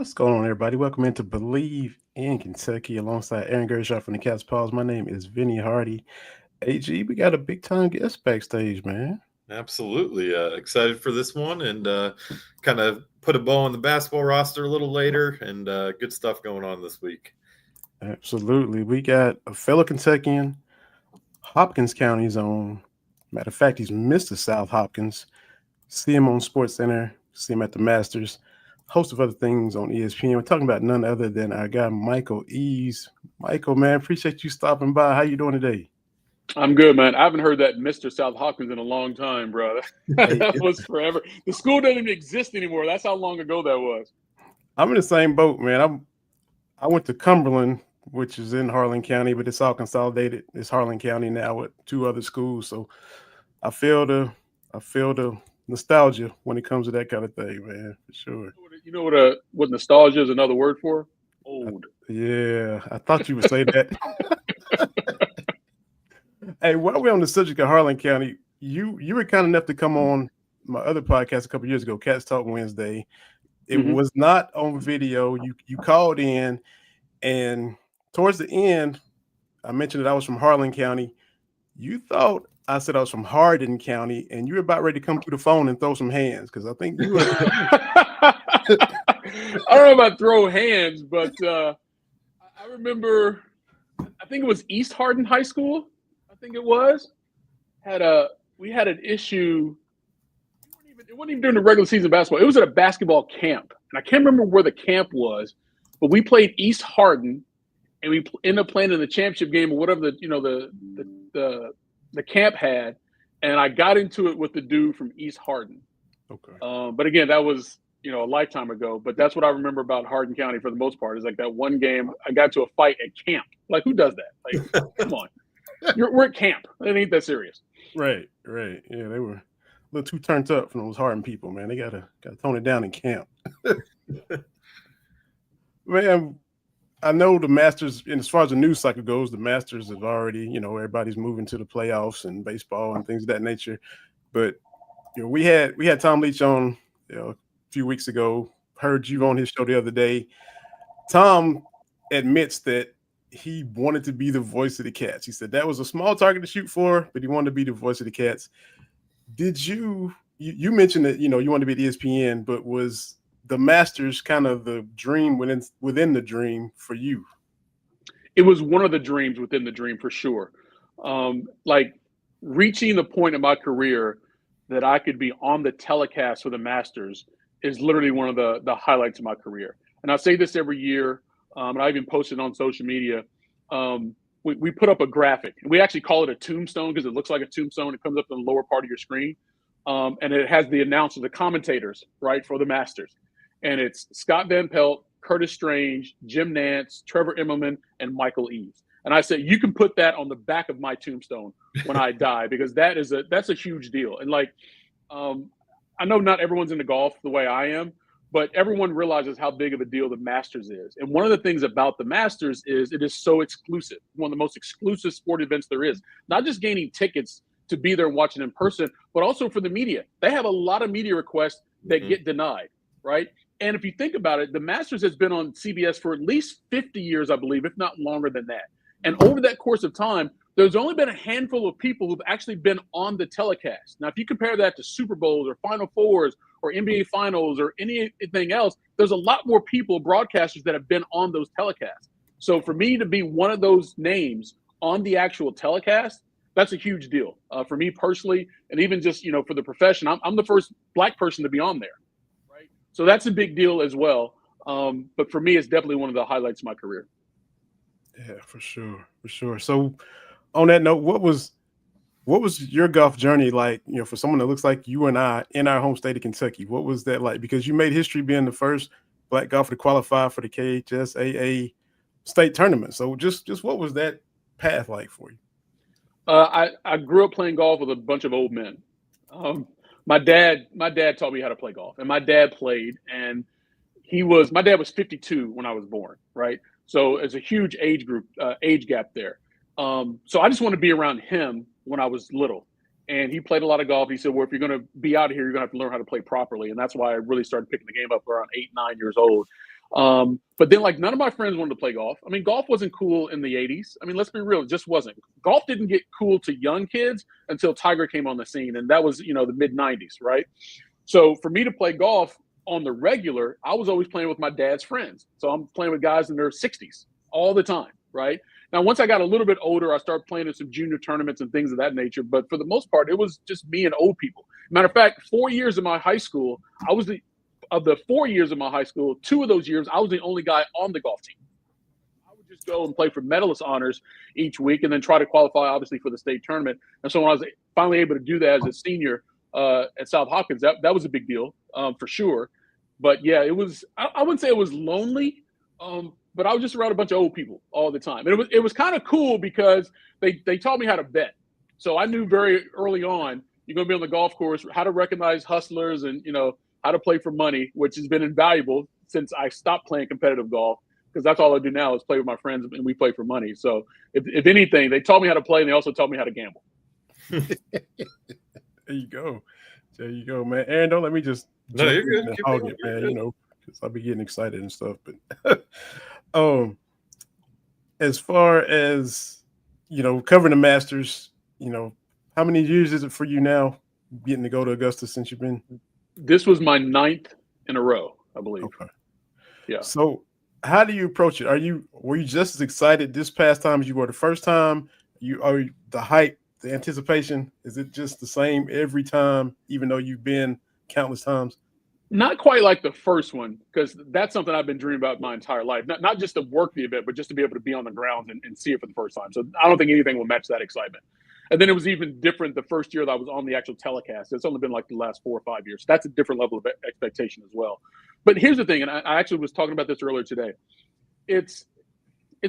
What's going on, everybody? Welcome into Believe in Kentucky alongside Aaron Gershaw from the Cats Pause. My name is Vinny Hardy. AG, we got a big time guest backstage, man. Absolutely. Excited for this one and kind of put a bow on the basketball roster a little later and good stuff going on this week. Absolutely. We got a fellow Kentuckian, Hopkins County's own. Matter of fact, he's Mr. South Hopkins. See him on SportsCenter, see him at the Masters, host of other things on ESPN. We're talking about none other than our guy, Michael Eaves. Michael, man, appreciate you stopping by. How you doing today? I'm good, man. I haven't heard that Mr. South Hopkins in a long time, bro. Hey, That was forever. The school doesn't even exist anymore. That's how long ago that was. I'm in the same boat, man. I went to Cumberland, which is in Harlan County, but it's all consolidated. It's Harlan County now with two other schools. So I feel the nostalgia when it comes to that kind of thing, man, for sure. You know what nostalgia is another word for? Old. Yeah, I thought you would say that. Hey, while we're on the subject of Harlan County, you were kind enough to come on my other podcast a couple years ago, Cats Talk Wednesday. It was not on video. You called in, and towards the end, I mentioned that I was from Harlan County. You thought I said I was from Hardin County, and you were about ready to come through the phone and throw some hands because I think you were. I don't know about throw hands, but I remember. I think it was East Hardin High School. I think it was. We had an issue. It wasn't even during the regular season basketball. It was at a basketball camp, and I can't remember where the camp was, but we played East Hardin, and we ended up playing in the championship game or whatever the camp had, and I got into it with the dude from East Hardin. Okay. But again, that was a lifetime ago. But that's what I remember about Hardin County for the most part. Is like that one game I got to a fight at camp. Like, who does that? Like, come on, we're at camp. It ain't that serious. Right. Yeah, they were a little too turned up from those Hardin people, man. They gotta tone it down in camp. Man, I know the Masters, and as far as the news cycle goes, the Masters have already, everybody's moving to the playoffs and baseball and things of that nature. But we had Tom Leach on a few weeks ago. Heard you on his show the other day. Tom admits that he wanted to be the voice of the Cats. He said that was a small target to shoot for, but he wanted to be the voice of the Cats. Did you mentioned that you wanted to be at ESPN, but was the Masters kind of the dream within the dream for you? It was one of the dreams within the dream for sure. Like reaching the point in my career that I could be on the telecast for the Masters is literally one of the highlights of my career. And I say this every year, and I even posted on social media. We put up a graphic. We actually call it a tombstone because it looks like a tombstone. It comes up in the lower part of your screen. And it has the announcers, the commentators, right, for the Masters. And it's Scott Van Pelt, Curtis Strange, Jim Nance, Trevor Immelman, and Michael Eaves. And I said, you can put that on the back of my tombstone when I die, because that's a huge deal. And like, I know not everyone's into golf the way I am, but everyone realizes how big of a deal the Masters is. And one of the things about the Masters is it is so exclusive, one of the most exclusive sport events there is. Not just gaining tickets to be there and watch it in person, but also for the media. They have a lot of media requests that get denied, right? And if you think about it, the Masters has been on CBS for at least 50 years, I believe, if not longer than that. And over that course of time, there's only been a handful of people who've actually been on the telecast. Now, if you compare that to Super Bowls or Final Fours or NBA Finals or anything else, there's a lot more people, broadcasters, that have been on those telecasts. So for me to be one of those names on the actual telecast, that's a huge deal for me personally, and even just for the profession. I'm the first Black person to be on there, right? So that's a big deal as well. But for me, it's definitely one of the highlights of my career. Yeah, for sure. So, on that note, what was your golf journey like? For someone that looks like you and I in our home state of Kentucky, what was that like? Because you made history being the first Black golfer to qualify for the KHSAA state tournament. So, just what was that path like for you? I grew up playing golf with a bunch of old men. My dad taught me how to play golf, and my dad played, and my dad was 52 when I was born, right? So it's a huge age gap there. So I just wanted to be around him when I was little, and he played a lot of golf. He said, well, if you're going to be out here, you're going to have to learn how to play properly. And that's why I really started picking the game up around 8, 9 years old. But then, like, none of my friends wanted to play golf. I mean, golf wasn't cool in the 80s. I mean, let's be real, it just wasn't. Golf didn't get cool to young kids until Tiger came on the scene, and that was, the mid 90s, right? So for me to play golf on the regular, I was always playing with my dad's friends. So I'm playing with guys in their 60s all the time, right? Now, once I got a little bit older, I started playing in some junior tournaments and things of that nature. But for the most part, it was just me and old people. Matter of fact, 4 years of my high school, of the 4 years of my high school, 2 of those years, I was the only guy on the golf team. I would just go and play for medalist honors each week and then try to qualify, obviously, for the state tournament. And so when I was finally able to do that as a senior at South Hopkins, that was a big deal for sure. But yeah, it was, I wouldn't say it was lonely, but I was just around a bunch of old people all the time. And it was kind of cool because they taught me how to bet. So I knew very early on, you're going to be on the golf course, how to recognize hustlers and, how to play for money, which has been invaluable since I stopped playing competitive golf, because that's all I do now is play with my friends and we play for money. So if anything, they taught me how to play and they also taught me how to gamble. There you go. There you go, man. Aaron, don't let me just No, you're good. and Keep hog going. it, You're man, good. because I'll be getting excited and stuff. But as far as, covering the Masters, how many years is it for you now getting to go to Augusta since you've been? This was my 9th in a row, I believe. Okay. Yeah. So how do you approach it? Were you just as excited this past time as you were the first time? Are the hype, the anticipation, is it just the same every time, even though you've been countless times? Not quite like the first one, because that's something I've been dreaming about my entire life. Not just to work the event, but just to be able to be on the ground and see it for the first time. So I don't think anything will match that excitement. And then it was even different the first year that I was on the actual telecast. It's only been like the last 4 or 5 years. So that's a different level of expectation as well. But here's the thing, and I actually was talking about this earlier today. It's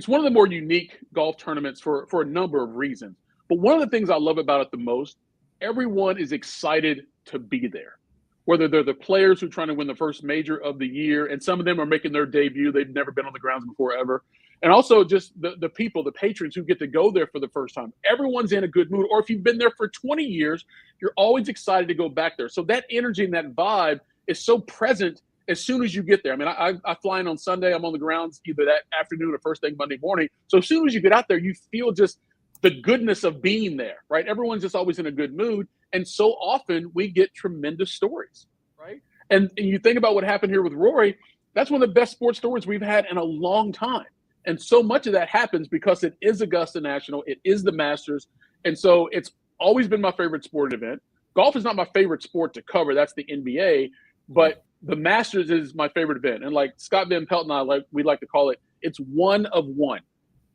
one of the more unique golf tournaments for a number of reasons. But one of the things I love about it the most, everyone is excited to be there. Whether they're the players who are trying to win the first major of the year, and some of them are making their debut. They've never been on the grounds before ever. And also just the people, the patrons who get to go there for the first time. Everyone's in a good mood. Or if you've been there for 20 years, you're always excited to go back there. So that energy and that vibe is so present as soon as you get there. I mean, I fly in on Sunday. I'm on the grounds either that afternoon or first thing Monday morning. So as soon as you get out there, you feel just the goodness of being there, right? Everyone's just always in a good mood. And so often we get tremendous stories, right? And you think about what happened here with Rory, that's one of the best sports stories we've had in a long time. And so much of that happens because it is Augusta National, it is the Masters. And so it's always been my favorite sporting event. Golf is not my favorite sport to cover, that's the NBA, but the Masters is my favorite event. And like Scott Van Pelt and I, we like to call it, it's one of one.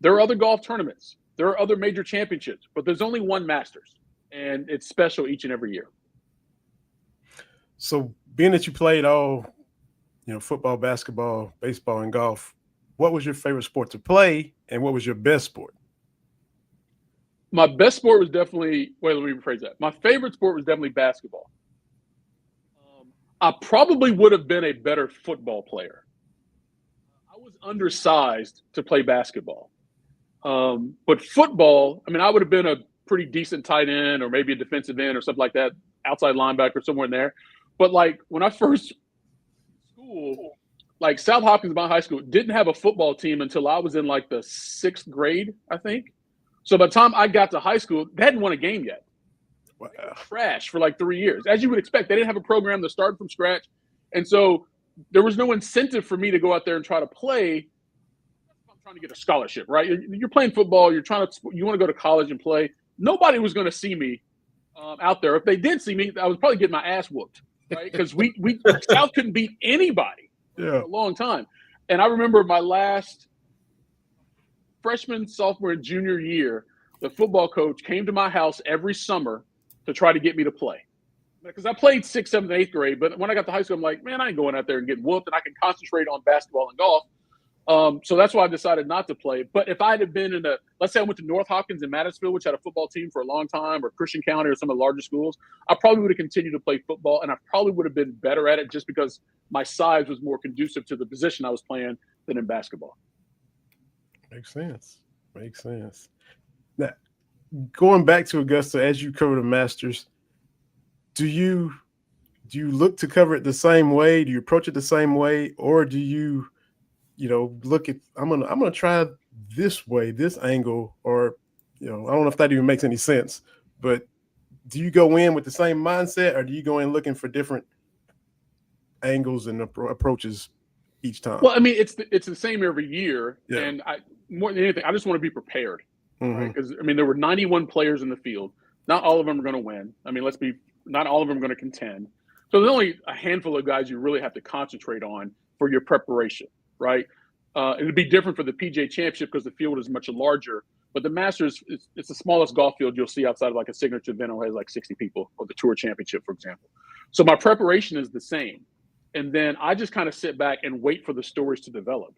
There are other golf tournaments, there are other major championships, but there's only one Masters. And it's special each and every year. So being that you played all, football, basketball, baseball, and golf, what was your favorite sport to play and what was your best sport? My best sport was definitely, let me rephrase that. My favorite sport was definitely basketball. I probably would have been a better football player. I was undersized to play basketball. But football, I mean, I would have been a pretty decent tight end or maybe a defensive end or something like that, outside linebacker, somewhere in there. But like when I first school, like South Hopkins, my high school, didn't have a football team until I was in like the 6th grade, I think. So by the time I got to high school, they hadn't won a game yet. Wow. They were trash for like 3 years. As you would expect, they didn't have a program that started from scratch. And so there was no incentive for me to go out there and try to play. I'm trying to get a scholarship, right? You're playing football. You want to go to college and play. Nobody was going to see me out there. If they did see me, I was probably getting my ass whooped, right? Because we South couldn't beat anybody for a long time. And I remember my last freshman, sophomore, and junior year, the football coach came to my house every summer to try to get me to play. Because I played 6th, 7th, and 8th grade, but when I got to high school, I'm like, man, I ain't going out there and getting whooped, and I can concentrate on basketball and golf. So that's why I decided not to play. But if I'd have been let's say I went to North Hopkins in Madisonville, which had a football team for a long time, or Christian County or some of the larger schools, I probably would have continued to play football, and I probably would have been better at it just because my size was more conducive to the position I was playing than in basketball. Makes sense. Now, going back to Augusta, as you cover the Masters, do you look to cover it the same way? Do you approach it the same way, or do you I'm gonna try this way, this angle, or I don't know if that even makes any sense. But do you go in with the same mindset, or do you go in looking for different angles and approaches each time? Well, I mean, it's the same every year, Yeah. and more than anything, I just want to be prepared, Mhm. right? Because I mean, there were 91 players in the field. Not all of them are going to win. I mean, not all of them are going to contend. So there's only a handful of guys you really have to concentrate on for your preparation, right? It'd be different for the PGA Championship because the field is much larger. But the Masters, it's the smallest golf field you'll see outside of like a signature event that has like 60 people, or the Tour Championship, for example. So my preparation is the same. And then I just kind of sit back and wait for the stories to develop.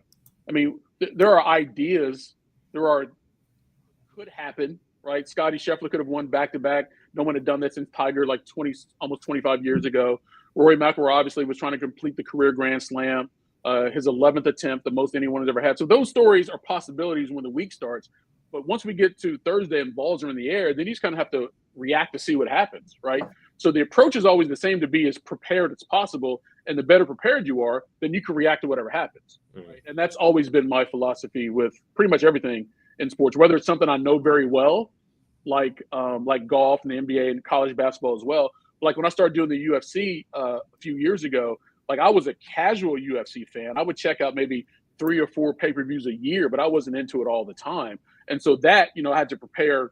I mean, there are ideas, could happen, right? Scotty Scheffler could have won back-to-back. No one had done that since Tiger, like almost 25 years ago. Rory McIlroy obviously was trying to complete the career Grand Slam, his 11th attempt, the most anyone has ever had. So those stories are possibilities when the week starts. But once we get to Thursday and balls are in the air, then you just kind of have to react to see what happens, right? So the approach is always the same, to be as prepared as possible. And the better prepared you are, then you can react to whatever happens. Right? And that's always been my philosophy with pretty much everything in sports, whether it's something I know very well, like golf and the NBA and college basketball as well. Like when I started doing the UFC a few years ago, like I was a casual UFC fan. I would check out maybe 3 or 4 pay-per-views a year, but I wasn't into it all the time. And so that, I had to prepare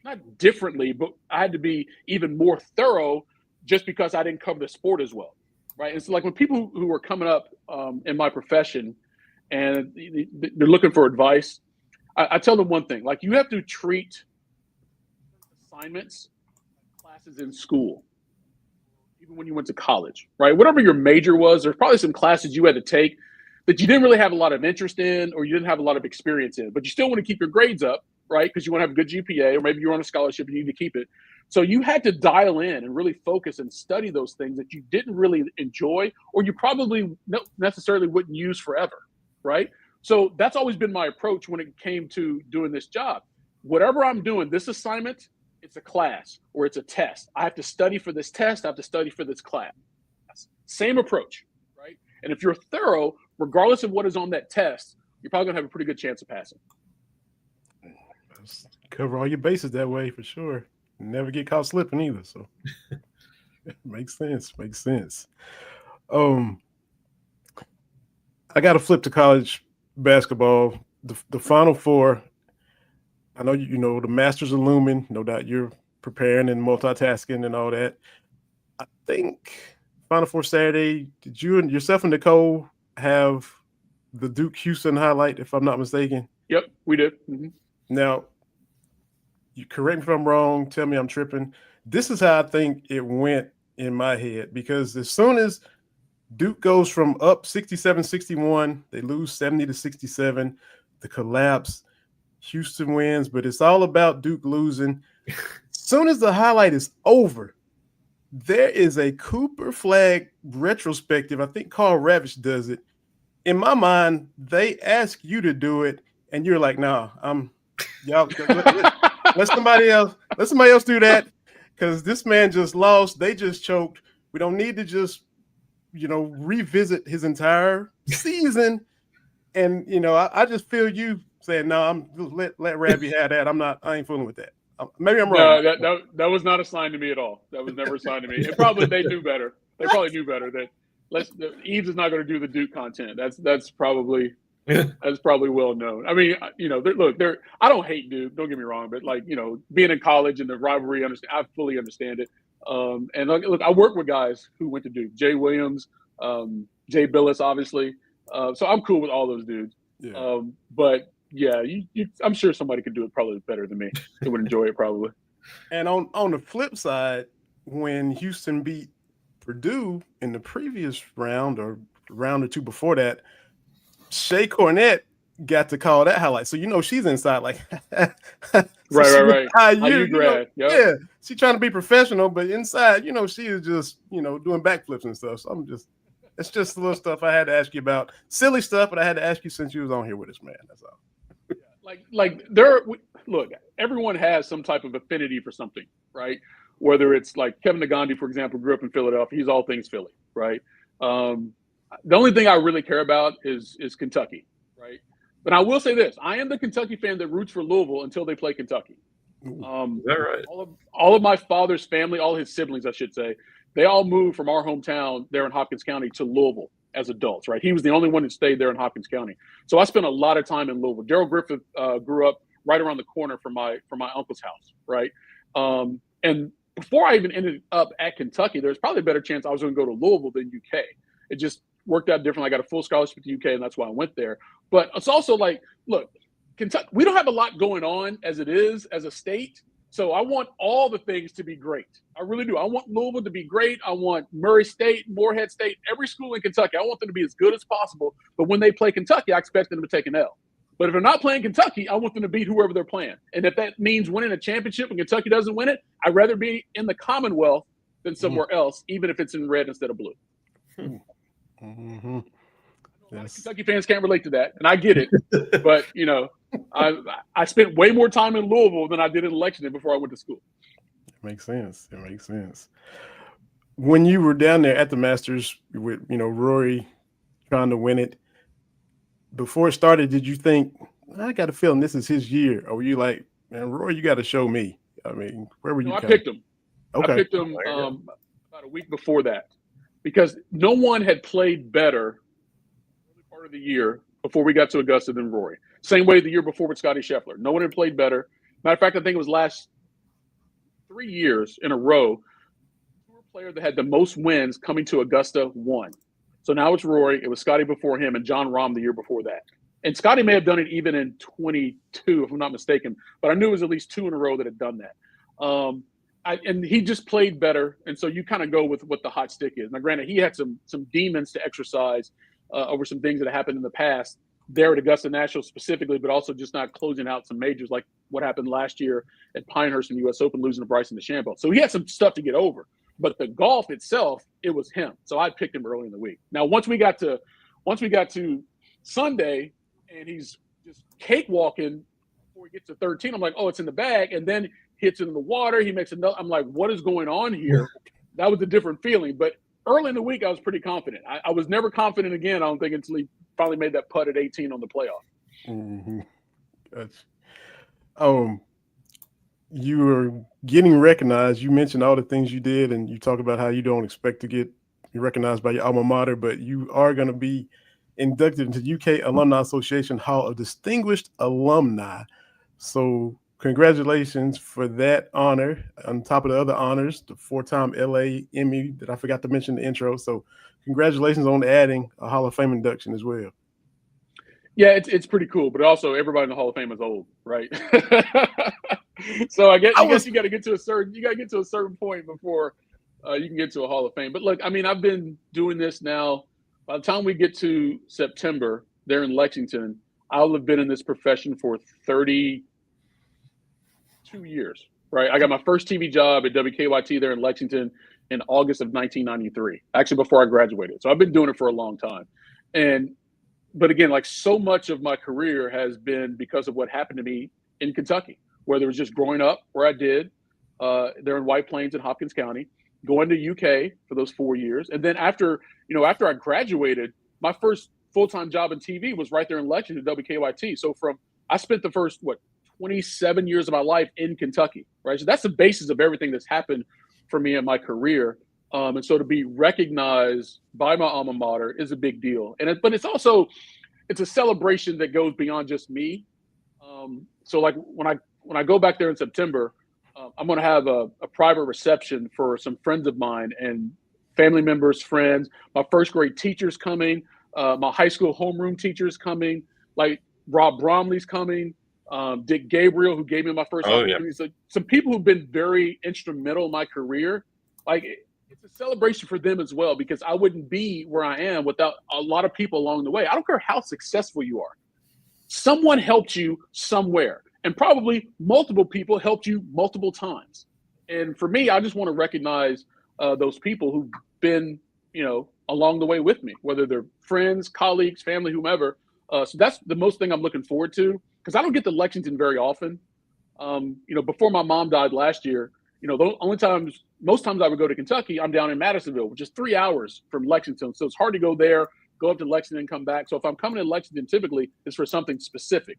not differently, but I had to be even more thorough just because I didn't cover the sport as well, right? And so like when people who are coming up in my profession and they're looking for advice, I tell them one thing: like you have to treat assignments, classes in school, even when you went to college, right? Whatever your major was, there's probably some classes you had to take that you didn't really have a lot of interest in, or you didn't have a lot of experience in, but you still want to keep your grades up, right? Because you want to have a good GPA, or maybe you're on a scholarship and you need to keep it. So you had to dial in and really focus and study those things that you didn't really enjoy, or you probably necessarily wouldn't use forever, right? So that's always been my approach when it came to doing this job. Whatever I'm doing, this assignment, it's a class or it's a test. I have to study for this test. I have to study for this class. Same approach, right? And if you're thorough, regardless of what is on that test, you're probably going to have a pretty good chance of passing. Cover all your bases that way for sure. Never get caught slipping either. So makes sense. I got to flip to college basketball. The Final Four. I know the Masters are looming. No doubt you're preparing and multitasking and all that. I think Final Four Saturday. Did you and yourself and Nicole have the Duke Houston highlight, if I'm not mistaken? Yep, we did. Mm-hmm. Now, you correct me if I'm wrong. Tell me I'm tripping. This is how I think it went in my head, because as soon as Duke goes from up 67-61, they lose 70-67, the collapse, Houston wins, but it's all about Duke losing. As soon as the highlight is over, there is a Cooper Flag retrospective. I think Carl Ravitch does it. In my mind, they ask you to do it, and you're like, "No, y'all let somebody else do that, because this man just lost. They just choked. We don't need to just revisit his entire season." And I just feel you saying, "No, let Rabby have that. I ain't fooling with that." Maybe I'm wrong. No, that was not assigned to me at all. That was never assigned to me. And probably they knew better. They probably knew better that Eaves is not going to do the Duke content. That's probably well known. I mean, I don't hate Duke. Don't get me wrong, but being in college and the rivalry, I fully understand it. And look, I work with guys who went to Duke. Jay Williams, Jay Billis, obviously. So I'm cool with all those dudes. Yeah. But yeah, I'm sure somebody could do it probably better than me. They would enjoy it probably. And on the flip side, when Houston beat Purdue in the previous round or round or two before that, Shea Cornett got to call that highlight. So she's inside like right. You grad. Yep. Yeah, she's trying to be professional, but inside, she is just doing backflips and stuff. So it's just the little stuff I had to ask you about. Silly stuff, but I had to ask you since you was on here with us, man. That's all. Look, everyone has some type of affinity for something, right? Whether it's like Kevin Nagandi, for example, grew up in Philadelphia. He's all things Philly, right? the only thing I really care about is Kentucky, right? But I will say this: I am the Kentucky fan that roots for Louisville until they play Kentucky. Is that right? All of my father's family, all his siblings, I should say, they all moved from our hometown there in Hopkins County to Louisville as adults, right? He was the only one that stayed there in Hopkins County. So I spent a lot of time in Louisville. Daryl Griffith grew up right around the corner from my uncle's house, right? And before I even ended up at Kentucky, there's probably a better chance I was going to go to Louisville than UK. It just worked out differently. I got a full scholarship to UK, and that's why I went there. But it's also like, look, Kentucky, we don't have a lot going on as it is as a state. So I want all the things to be great. I really do. I want Louisville to be great. I want Murray State, Morehead State, every school in Kentucky. I want them to be as good as possible. But when they play Kentucky, I expect them to take an L. But if they're not playing Kentucky, I want them to beat whoever they're playing. And if that means winning a championship and Kentucky doesn't win it, I'd rather be in the Commonwealth than somewhere else, even if it's in red instead of blue. Mm-hmm. Yes. Kentucky fans can't relate to that, and I get it. But, you know, I spent way more time in Louisville than I did in Lexington before I went to school. It makes sense. It makes sense. When you were down there at the Masters with, you know, Rory trying to win it, before it started, did you think, I got a feeling this is his year? Or were you like, man, Rory, you got to show me? I mean, where were you? I picked him. Okay. I picked him about a week before that because no one had played better part of the year before we got to Augusta than Rory. Same way the year before with Scotty Scheffler. No one had played better. Matter of fact, I think it was last 3 years in a row, the tour player that had the most wins coming to Augusta won. So now it's Rory. It was Scotty before him and John Rahm the year before that. And Scotty may have done it even in 22, if I'm not mistaken. But I knew it was at least 2 in a row that had done that. And he just played better. And so you kind of go with what the hot stick is. Now, granted, he had some demons to exercise over some things that happened in the past there at Augusta National specifically, but also just not closing out some majors like what happened last year at Pinehurst in the U.S. Open, losing to Bryson DeChambeau. So he had some stuff to get over. But the golf itself, it was him. So I picked him early in the week. Now, once we got to Sunday, and he's just cakewalking before he gets to 13, I'm like, oh, it's in the bag. And then hits it in the water. He makes another. I'm like, what is going on here? That was a different feeling. But early in the week, I was pretty confident. I was never confident again, I don't think, until he finally made that putt at 18 on the playoff. Mm-hmm. You were getting recognized. You mentioned all the things you did, and you talk about how you don't expect to get recognized by your alma mater, but you are going to be inducted into UK Alumni Association Hall of Distinguished Alumni. So congratulations for that honor on top of the other honors, the 4-time LA Emmy that I forgot to mention in the intro. So congratulations on adding a Hall of Fame induction as well. Yeah, it's pretty cool, but also everybody in the Hall of Fame is old, right? So I guess you got to get to a certain point before you can get to a Hall of Fame. But look, I mean, I've been doing this now. By the time we get to September there in Lexington, I'll have been in this profession for 32 years, right? I got my first TV job at WKYT there in Lexington in August of 1993, actually before I graduated. So I've been doing it for a long time. But again, like so much of my career has been because of what happened to me in Kentucky, whether it was just growing up where I did there in White Plains in Hopkins County, going to UK for those 4 years. And then after I graduated, my first full-time job in TV was right there in Lexington at WKYT. So I spent the first, 27 years of my life in Kentucky, right? So that's the basis of everything that's happened for me in my career. And so to be recognized by my alma mater is a big deal. But it's also, it's a celebration that goes beyond just me. So like when I go back there in September, I'm going to have a private reception for some friends of mine and family members, friends. My first grade teacher's coming. My high school homeroom teacher's coming. Like Rob Bromley's coming. Dick Gabriel, who gave me my first opportunity. Yeah. So some people who've been very instrumental in my career. Like it's a celebration for them as well, because I wouldn't be where I am without a lot of people along the way. I don't care how successful you are. Someone helped you somewhere. And probably multiple people helped you multiple times. And for me, I just want to recognize those people who've been, along the way with me, whether they're friends, colleagues, family, whomever. So that's the most thing I'm looking forward to, because I don't get to Lexington very often. Before my mom died last year, most times I would go to Kentucky, I'm down in Madisonville, which is 3 hours from Lexington. So it's hard to go there, go up to Lexington, and come back. So if I'm coming to Lexington, typically it's for something specific.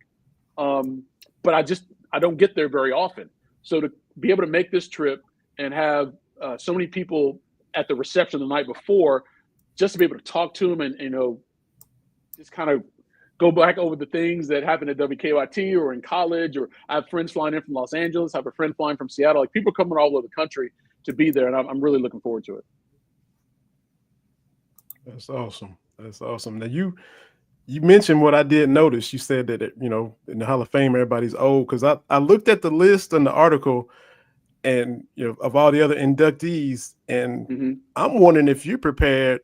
But I don't get there very often. So to be able to make this trip and have so many people at the reception the night before, just to be able to talk to them and, just kind of go back over the things that happened at WKYT or in college, or I have friends flying in from Los Angeles, I have a friend flying from Seattle, like people coming all over the country to be there. And I'm really looking forward to it. That's awesome. That's awesome. Now you mentioned what I did notice. You said that, in the Hall of Fame, everybody's old. Cause I looked at the list and the article and, of all the other inductees, and I'm wondering if you're prepared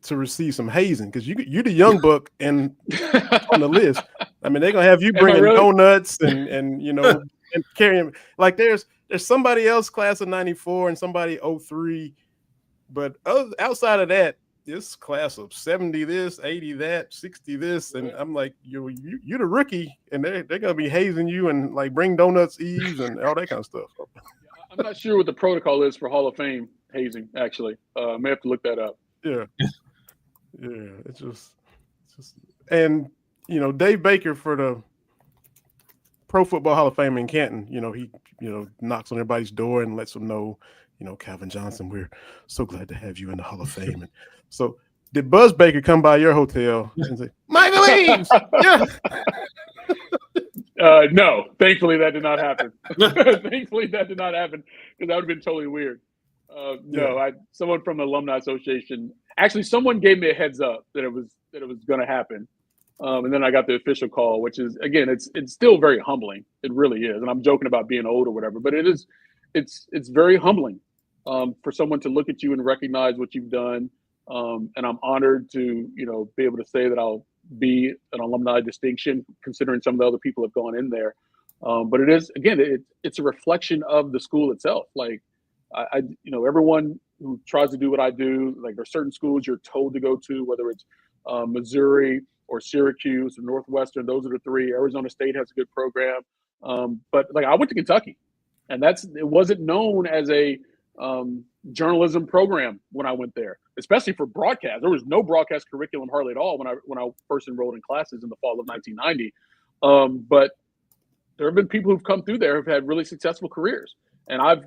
to receive some hazing, because you're the young buck and on the list. I mean, they're gonna have you bringing donuts and and carrying, like there's somebody else class of 94 and somebody 03, but outside of that, this class of 70 this, 80 that, 60 this, and I'm like, you're the rookie, and they're gonna be hazing you and like bring donuts, Eves, and all that kind of stuff. I'm not sure what the protocol is for Hall of Fame hazing. Actually, I may have to look that up. Yeah. Yeah, it's just, and Dave Baker for the Pro Football Hall of Fame in Canton. He knocks on everybody's door and lets them know, Calvin Johnson, we're so glad to have you in the Hall of Fame. And so, did Buzz Baker come by your hotel and say, Michael Eaves? Yeah. No, thankfully that did not happen. Thankfully that did not happen, because that would have been totally weird. No, someone from the Alumni Association. Actually, someone gave me a heads up that it was going to happen, and then I got the official call, which is, again, it's still very humbling. It really is, and I'm joking about being old or whatever, but it's very humbling for someone to look at you and recognize what you've done, and I'm honored to be able to say that I'll be an alumni distinction, considering some of the other people have gone in there. But it is, again, it's a reflection of the school itself. Like everyone who tries to do what I do, like there are certain schools you're told to go to, whether it's Missouri or Syracuse or Northwestern. Those are the three. Arizona State has a good program. But like I went to Kentucky, and it wasn't known as a journalism program when I went there, especially for broadcast. There was no broadcast curriculum hardly at all when I first enrolled in classes in the fall of 1990. But there have been people who've come through there who've had really successful careers, and I've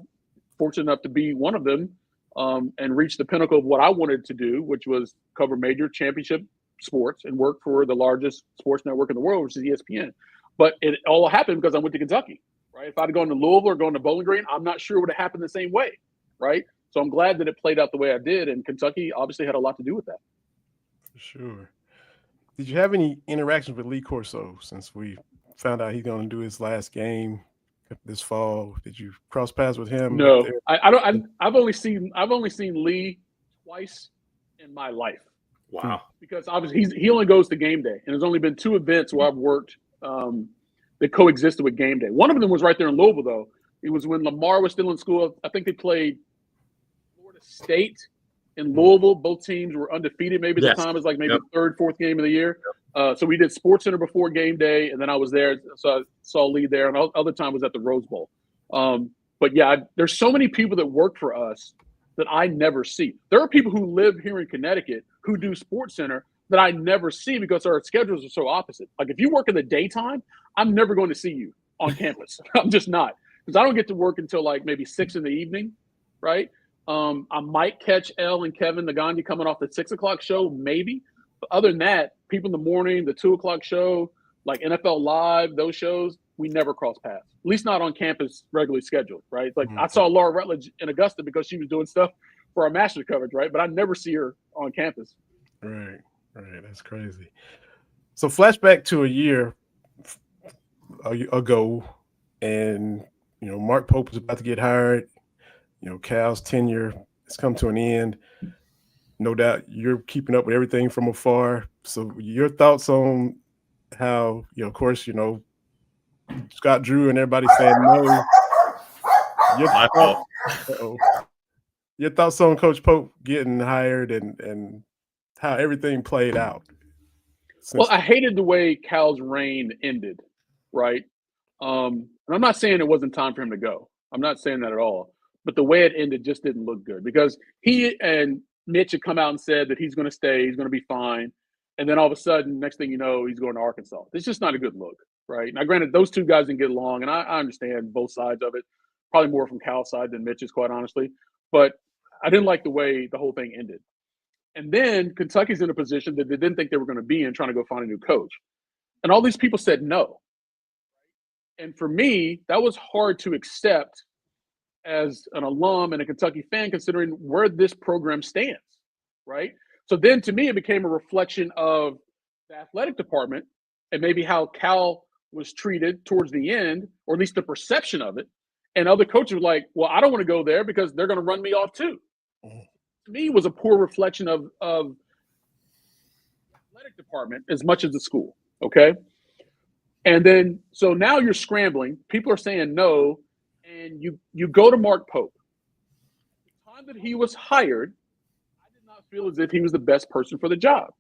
fortunate enough to be one of them, and reach the pinnacle of what I wanted to do, which was cover major championship sports and work for the largest sports network in the world, which is ESPN. But it all happened because I went to Kentucky, right? If I'd gone to Louisville or gone to Bowling Green, I'm not sure it would have happened the same way, right? So I'm glad that it played out the way I did, and Kentucky obviously had a lot to do with that. For sure. Did you have any interactions with Lee Corso since we found out he's going to do his last game this fall? Did you cross paths with him? No, I don't. I've only seen Lee twice in my life. Wow. Because obviously he only goes to game day, and there's only been 2 events where I've worked that coexisted with game day. One of them was right there in Louisville, though. It was when Lamar was still in school. I think they played Florida State in Louisville. Both teams were undefeated. Maybe at the time it was like maybe the 3rd, 4th game of the year. So we did SportsCenter before game day, and then I was there. So I saw Lee there, and other time was at the Rose Bowl. But yeah, there's so many people that work for us that I never see. There are people who live here in Connecticut who do SportsCenter that I never see because our schedules are so opposite. Like if you work in the daytime, I'm never going to see you on campus. I'm just not, because I don't get to work until like maybe 6 in the evening, right? I might catch Elle and Kevin Nagandi coming off the 6 o'clock show, maybe. But other than that, people in the morning, the 2 o'clock show, like NFL Live, those shows, we never cross paths. At least not on campus regularly scheduled, right? It's like I saw Laura Rutledge in Augusta because she was doing stuff for our master's coverage, right? But I never see her on campus. Right. That's crazy. So flashback to a year ago, and Mark Pope was about to get hired. Cal's tenure has come to an end. No doubt you're keeping up with everything from afar. So your thoughts on how, of course, Scott Drew and everybody saying no. Your thoughts on Coach Pope getting hired and how everything played out? Well, I hated the way Cal's reign ended, right? And I'm not saying it wasn't time for him to go. I'm not saying that at all. but the way it ended just didn't look good because he and Mitch had come out and said that he's going to stay, he's going to be fine. And then all of a sudden, next thing you know, he's going to Arkansas. It's just not a good look, right? Now, granted, those two guys didn't get along, and I understand both sides of it, probably more from Cal's side than Mitch's, quite honestly. But I didn't like the way the whole thing ended. And then Kentucky's in a position that they didn't think they were going to be in, trying to go find a new coach. And all these people said no. And for me, that was hard to accept as an alum and a Kentucky fan, considering where this program stands, right? So then to me, it became a reflection of the athletic department and maybe how Cal was treated towards the end, or at least the perception of it. And other coaches were like, well, I don't want to go there because they're going to run me off too. To me, it was a poor reflection of the athletic department as much as the school, okay? And then, so now you're scrambling. People are saying no, and you go to Mark Pope. The time that he was hired, I did not feel as if he was the best person for the job.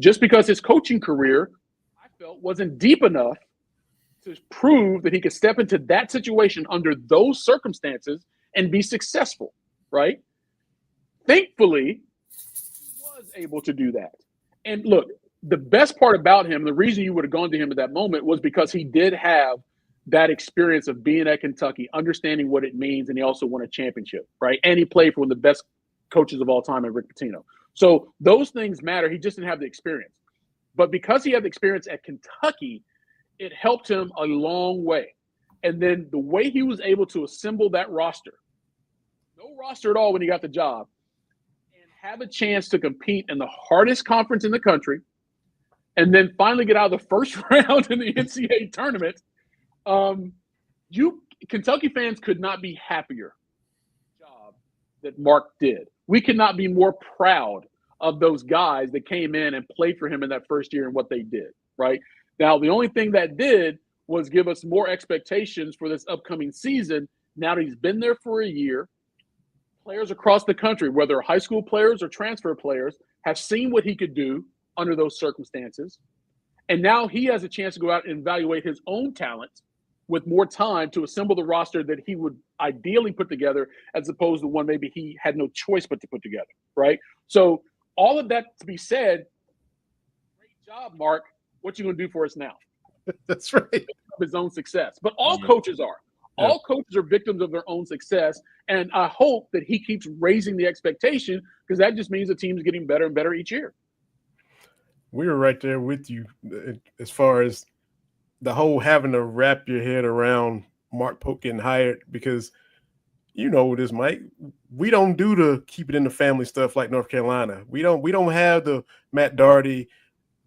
Just because his coaching career, I felt, wasn't deep enough to prove that he could step into that situation under those circumstances and be successful, right? Thankfully, he was able to do that. And look, the best part about him, the reason you would have gone to him at that moment was because he did have that experience of being at Kentucky, understanding what it means, and he also won a championship, right? And he played for one of the best coaches of all time in Rick Pitino. So those things matter. He just didn't have the experience. But because he had the experience at Kentucky, it helped him a long way. And then the way he was able to assemble that roster, no roster at all when he got the job, and have a chance to compete in the hardest conference in the country, and then finally get out of the first round in the NCAA tournament, Kentucky fans could not be happier job that Mark did. We could not be more proud of those guys that came in and played for him in that first year and what they did, right? Now, the only thing that did was give us more expectations for this upcoming season. Now that he's been there for a year, players across the country, whether high school players or transfer players, have seen what he could do under those circumstances. And now he has a chance to go out and evaluate his own talent with more time to assemble the roster that he would ideally put together, as opposed to one maybe he had no choice but to put together, right? So all of that to be said, great job, Mark. What you going to do for us now? That's right. His own success. But all coaches are. Yeah. All coaches are victims of their own success. And I hope that he keeps raising the expectation, because that just means the team's getting better and better each year. We were right there with you as far as the whole having to wrap your head around Mark Pope getting hired, because you know this, Mike. We don't do the keep it in the family stuff like North Carolina. We don't have the Matt Doherty,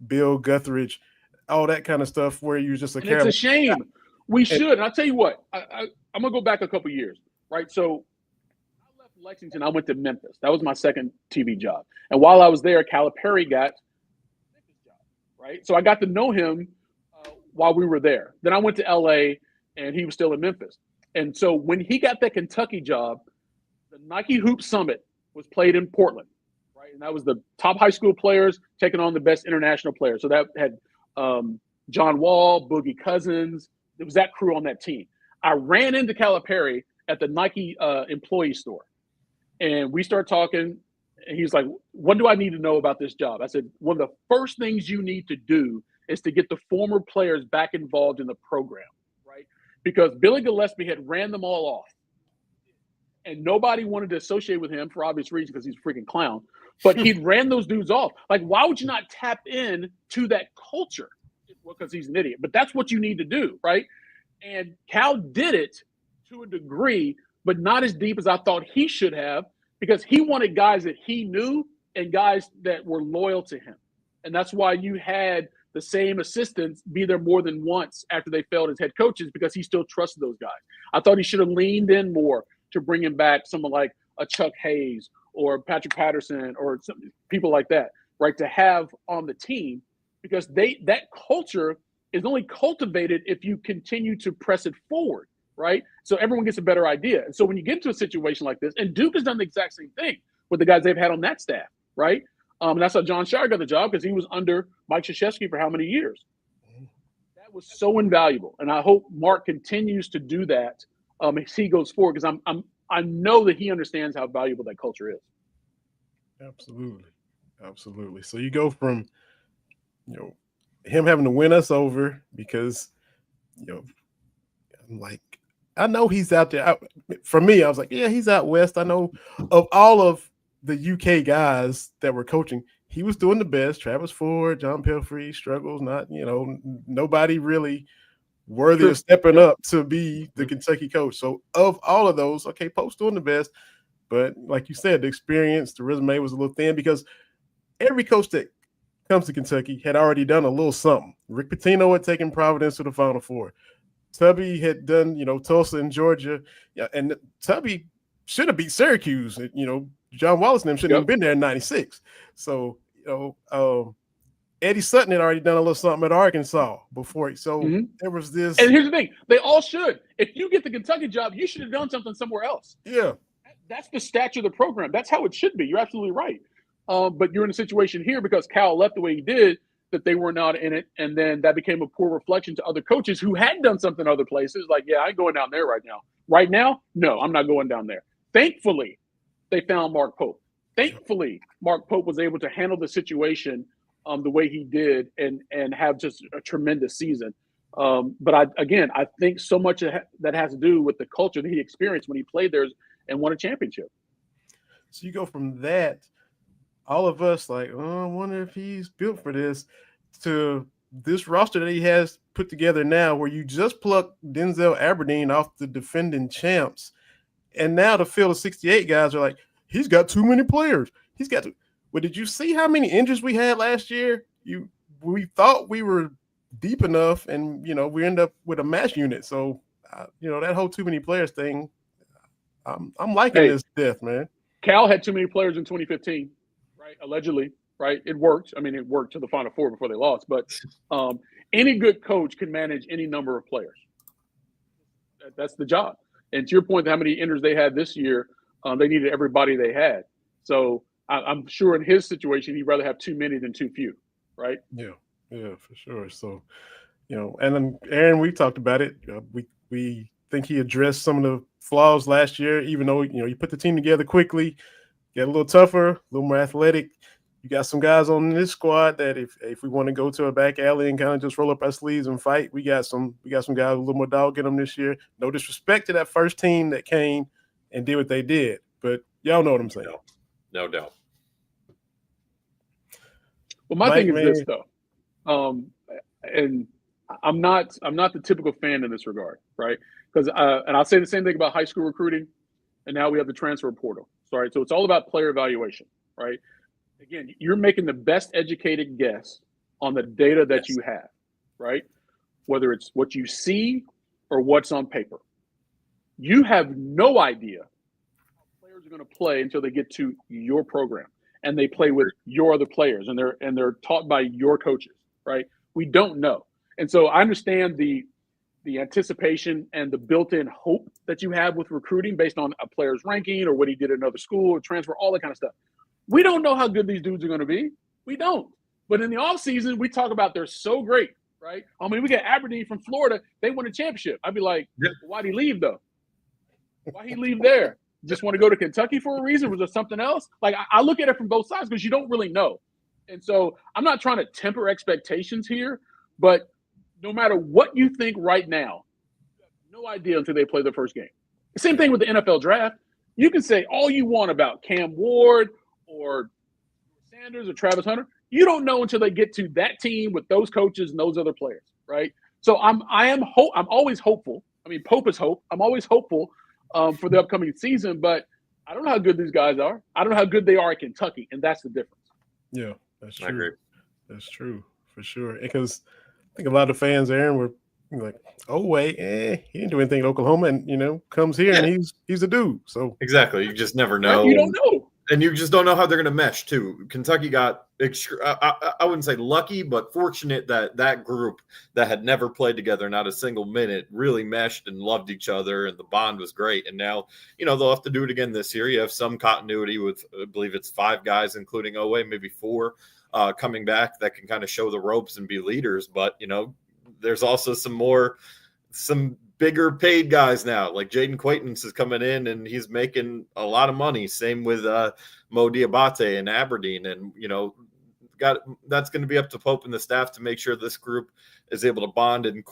Bill Guthridge, all that kind of stuff where you just a It's a shame. We should. And I'll tell you what, I'm going to go back a couple years, right? So I left Lexington. I went to Memphis. That was my second TV job. And while I was there, Calipari got Memphis job, right? So I got to know him while we were there. Then I went to LA, and he was still in Memphis. And so when he got that Kentucky job, the Nike Hoop Summit was played in Portland, right? And that was the top high school players taking on the best international players. So that had John Wall, Boogie Cousins. It was that crew on that team. I ran into Calipari at the Nike employee store, and we started talking. And he's like, "What do I need to know about this job?" I said, "One of the first things you need to do is to get the former players back involved in the program, right? Because Billy Gillespie had ran them all off, and nobody wanted to associate with him for obvious reasons, because he's a freaking clown. But he ran those dudes off. Like, why would you not tap in to that culture?" Well, because he's an idiot. But that's what you need to do, right? And Cal did it to a degree, but not as deep as I thought he should have, because he wanted guys that he knew and guys that were loyal to him. And that's why you had the same assistants be there more than once after they failed as head coaches, because he still trusted those guys. I thought he should have leaned in more to bringing back someone like a Chuck Hayes or Patrick Patterson or some people like that, right, to have on the team, because that culture is only cultivated if you continue to press it forward, right? So everyone gets a better idea. And so when you get into a situation like this, and Duke has done the exact same thing with the guys they've had on that staff, right? And that's how John Shire got the job, because he was under Mike Krzyzewski for how many years? That was so invaluable. And I hope Mark continues to do that as he goes forward, because I know that he understands how valuable that culture is. Absolutely. So you go from, him having to win us over because, I'm like, I know he's out there. For me, I was like, yeah, he's out west. I know of all of the UK guys that were coaching, he was doing the best. Travis Ford, John Pelfrey, struggles, not, nobody really worthy of stepping up to be the Kentucky coach. So of all of those, okay, Pope's doing the best. But like you said, the experience, the resume was a little thin because every coach that comes to Kentucky had already done a little something. Rick Pitino had taken Providence to the Final Four. Tubby had done, Tulsa and Georgia. Yeah, and Tubby should have beat Syracuse. John Wallace and them shouldn't have been there in 96. So, Eddie Sutton had already done a little something at Arkansas before. So there was this. And here's the thing. They all should. If you get the Kentucky job, you should have done something somewhere else. Yeah. That's the stature of the program. That's how it should be. You're absolutely right. But you're in a situation here because Cal left the way he did that they were not in it. And then that became a poor reflection to other coaches who had done something other places. Like, yeah, I ain't going down there right now. Right now? No, I'm not going down there. Thankfully, they found Mark Pope. Thankfully, Mark Pope was able to handle the situation the way he did and have just a tremendous season. But I think so much that has to do with the culture that he experienced when he played there and won a championship. So you go from that, all of us like, I wonder if he's built for this, to this roster that he has put together now where you just plucked Denzel Aberdeen off the defending champs. And now the field of 68 guys are like, he's got too many players. He's got to. Well, did you see how many injuries we had last year? We thought we were deep enough, and we end up with a match unit. So, that whole too many players thing, I'm liking this death, man. Cal had too many players in 2015, right? Allegedly, right? It worked. I mean, it worked to the Final Four before they lost. But any good coach can manage any number of players. That's the job. And to your point, how many injuries they had this year, they needed everybody they had. So I'm sure in his situation, he'd rather have too many than too few, right? Yeah, for sure. So, and then Aaron, we talked about it. We think he addressed some of the flaws last year, even though, you put the team together quickly, get a little tougher, a little more athletic. You got some guys on this squad that if we want to go to a back alley and kind of just roll up our sleeves and fight, we got some guys with a little more dog in them this year. No disrespect to that first team that came and did what they did, but y'all know what I'm saying. No doubt. Well, my thing is this though, and I'm not the typical fan in this regard, right? Because and I'll say the same thing about high school recruiting, and now we have the transfer portal. So it's all about player evaluation, right? Again, you're making the best educated guess on the data that you have, right? Whether it's what you see or what's on paper. You have no idea how players are going to play until they get to your program and they play with your other players and they're taught by your coaches, right? We don't know. And so I understand the anticipation and the built-in hope that you have with recruiting based on a player's ranking or what he did at another school or transfer, all that kind of stuff. We don't know how good these dudes are going to be. We don't. But in the offseason, we talk about they're so great, right? I mean, we got Aberdeen from Florida. They won a championship. I'd be like, why'd he leave, though? Why'd he leave there? Just want to go to Kentucky for a reason? Was there something else? Like, I look at it from both sides because you don't really know. And so I'm not trying to temper expectations here, but no matter what you think right now, you have no idea until they play their first game. The same thing with the NFL draft. You can say all you want about Cam Ward or Sanders or Travis Hunter. You don't know until they get to that team with those coaches and those other players, right? So I'm always hopeful. I mean, Pope is hope. I'm always hopeful for the upcoming season, but I don't know how good these guys are. I don't know how good they are at Kentucky, and that's the difference. Yeah, that's true. I agree. That's true for sure. Because I think a lot of fans, Aaron, were like, "Oh wait, he didn't do anything in Oklahoma," and comes here and he's a dude. So exactly, you just never know. You don't know. And you just don't know how they're going to mesh, too. Kentucky got, I wouldn't say lucky, but fortunate that group that had never played together, not a single minute, really meshed and loved each other, and the bond was great. And now, they'll have to do it again this year. You have some continuity with, I believe it's 5 guys, including Owe, maybe 4, coming back that can kind of show the ropes and be leaders. But, there's also some bigger paid guys now. Like Jaden Quaintance is coming in and he's making a lot of money. Same with Mo Diabate in Aberdeen. And, that's going to be up to Pope and the staff to make sure this group is able to bond and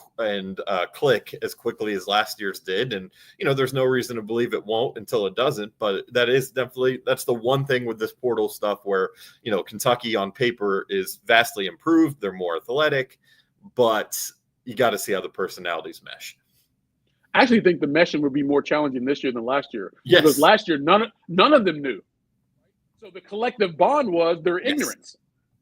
click as quickly as last year's did. And, there's no reason to believe it won't until it doesn't. But that's the one thing with this portal stuff where, Kentucky on paper is vastly improved. They're more athletic, but you got to see how the personalities mesh. I actually think the meshing would be more challenging this year than last year. Yes. Because last year, none of them knew. So the collective bond was their ignorance.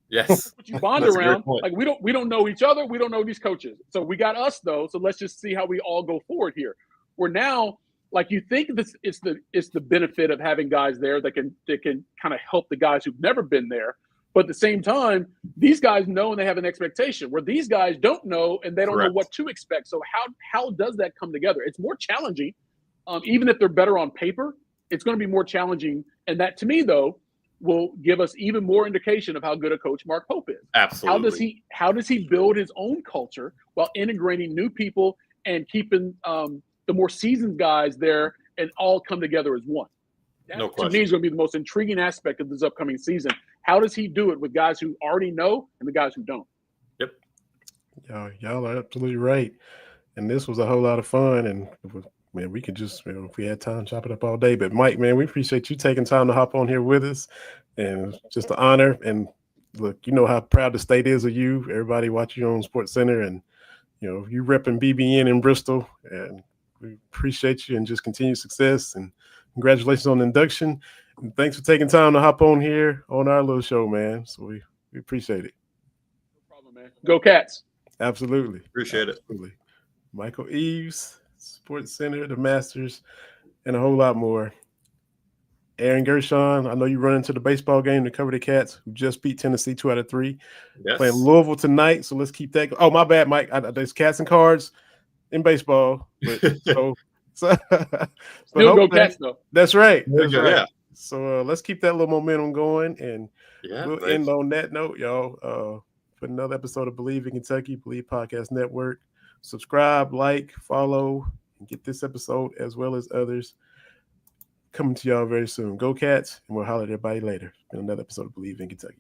Yes. What you bond around, like we don't know each other. We don't know these coaches. So we got us though. So let's just see how we all go forward here. We're now, like, you think this it's the benefit of having guys there that can kind of help the guys who've never been there. But at the same time, these guys know and they have an expectation where these guys don't know and they don't know what to expect. So how does that come together? It's more challenging. Even if they're better on paper, it's going to be more challenging. And that, to me, though, will give us even more indication of how good a coach Mark Pope is. Absolutely. How does he build his own culture while integrating new people and keeping the more seasoned guys there and all come together as one? That, no question. To me, is going to be the most intriguing aspect of this upcoming season. How does he do it with guys who already know and the guys who don't? Yep. Y'all are absolutely right. And this was a whole lot of fun. And man, we could just, if we had time, chop it up all day. But Mike, man, we appreciate you taking time to hop on here with us. And just an honor. And look, you know how proud the state is of you. Everybody watching you on SportsCenter, and you repping BBN in Bristol. And we appreciate you and just continued success. And congratulations on the induction. And thanks for taking time to hop on here on our little show, man. So we appreciate it. No problem, man. Go Cats. Absolutely. Appreciate it. Michael Eaves, SportsCenter, the Masters, and a whole lot more. Aaron Gershon, I know you run into the baseball game to cover the Cats, who just beat Tennessee 2 out of 3. Yes. Playing Louisville tonight, so let's keep that. Oh, my bad, Mike. There's Cats and cards in baseball. But, Still go Cats, though. That's right. That's right. Yeah. So let's keep that little momentum going, and we'll end on that note, y'all. For another episode of Believe in Kentucky, Believe Podcast Network. Subscribe, like, follow, and get this episode as well as others coming to y'all very soon. Go Cats, and we'll holler at everybody later in another episode of Believe in Kentucky.